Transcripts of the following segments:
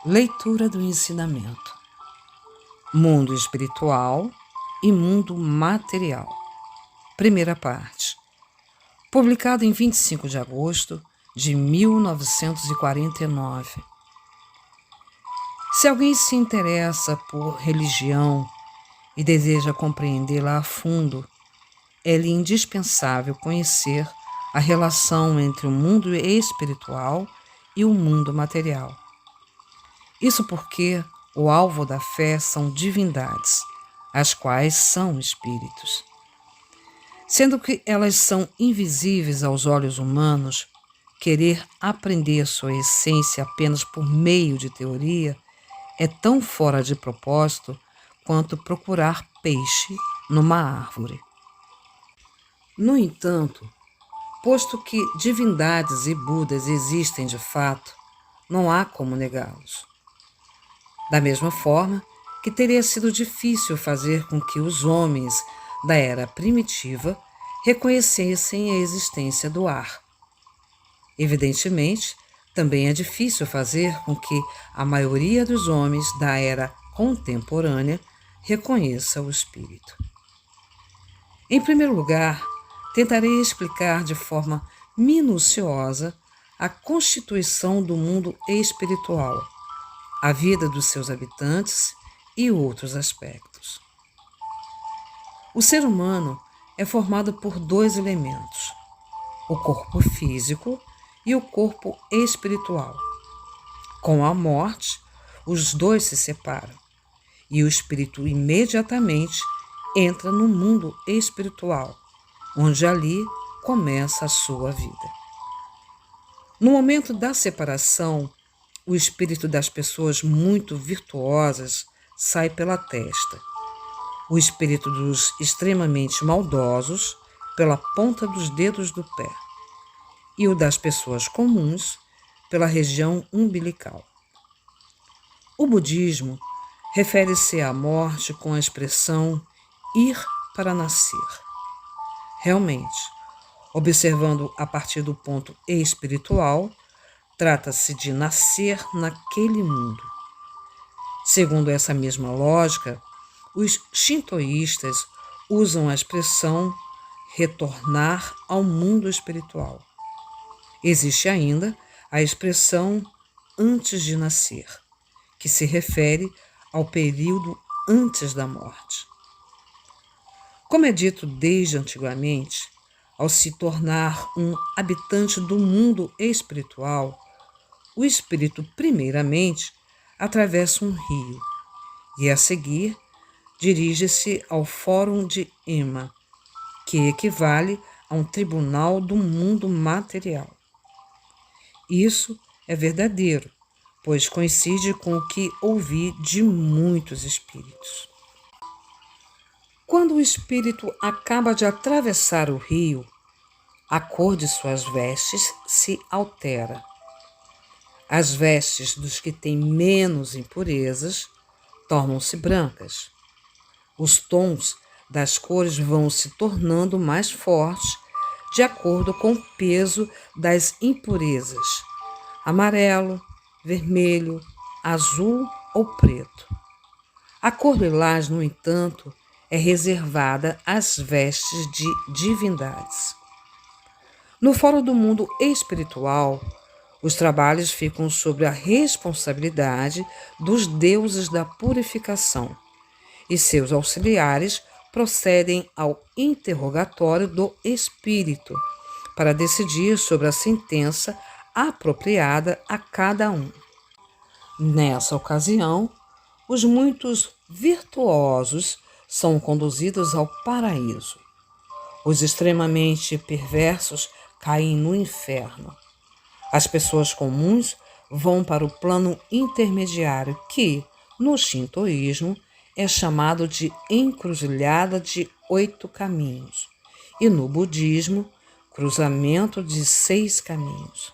Leitura do ensinamento. Mundo espiritual e mundo material. Primeira parte. Publicado em 25 de agosto de 1949. Se alguém se interessa por religião e deseja compreendê-la a fundo, é-lhe indispensável conhecer a relação entre o mundo espiritual e o mundo material. Isso porque o alvo da fé são divindades, as quais são espíritos. Sendo que elas são invisíveis aos olhos humanos, querer aprender sua essência apenas por meio de teoria é tão fora de propósito quanto procurar peixe numa árvore. No entanto, posto que divindades e Budas existem de fato, não há como negá-los. Da mesma forma que teria sido difícil fazer com que os homens da era primitiva reconhecessem a existência do ar. Evidentemente, também é difícil fazer com que a maioria dos homens da era contemporânea reconheça o espírito. Em primeiro lugar, tentarei explicar de forma minuciosa a constituição do mundo espiritual, a vida dos seus habitantes e outros aspectos. O ser humano é formado por dois elementos, o corpo físico e o corpo espiritual. Com a morte, os dois se separam e o espírito imediatamente entra no mundo espiritual, onde ali começa a sua vida. No momento da separação, o espírito das pessoas muito virtuosas sai pela testa, o espírito dos extremamente maldosos pela ponta dos dedos do pé e o das pessoas comuns pela região umbilical. O budismo refere-se à morte com a expressão ir para nascer. Realmente, observando a partir do ponto espiritual, trata-se de nascer naquele mundo. Segundo essa mesma lógica, os shintoístas usam a expressão retornar ao mundo espiritual. Existe ainda a expressão antes de nascer, que se refere ao período antes da morte. Como é dito desde antigamente, ao se tornar um habitante do mundo espiritual, o espírito, primeiramente, atravessa um rio e, a seguir, dirige-se ao Fórum de Ema, que equivale a um tribunal do mundo material. Isso é verdadeiro, pois coincide com o que ouvi de muitos espíritos. Quando o espírito acaba de atravessar o rio, a cor de suas vestes se altera. As vestes dos que têm menos impurezas tornam-se brancas. Os tons das cores vão se tornando mais fortes de acordo com o peso das impurezas: amarelo, vermelho, azul ou preto. A cor lilás, no entanto, é reservada às vestes de divindades. No fórum do mundo espiritual, os trabalhos ficam sob a responsabilidade dos deuses da purificação e seus auxiliares procedem ao interrogatório do espírito para decidir sobre a sentença apropriada a cada um. Nessa ocasião, os muitos virtuosos são conduzidos ao paraíso. Os extremamente perversos caem no inferno. As pessoas comuns vão para o plano intermediário que, no shintoísmo, é chamado de encruzilhada de 8 caminhos e, no budismo, cruzamento de 6 caminhos.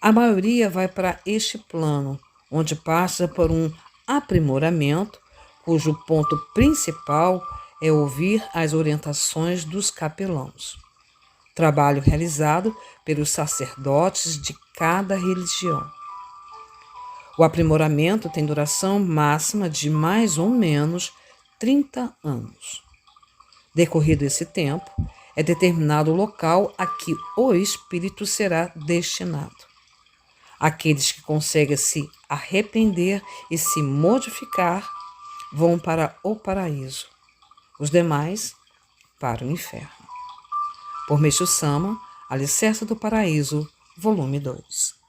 A maioria vai para este plano, onde passa por um aprimoramento, cujo ponto principal é ouvir as orientações dos capelãos. Trabalho realizado pelos sacerdotes de cada religião. O aprimoramento tem duração máxima de mais ou menos 30 anos. Decorrido esse tempo, é determinado o local a que o espírito será destinado. Aqueles que conseguem se arrepender e se modificar vão para o paraíso. Os demais, para o inferno. Por Meixo Sama, Alicerce do Paraíso, volume 2.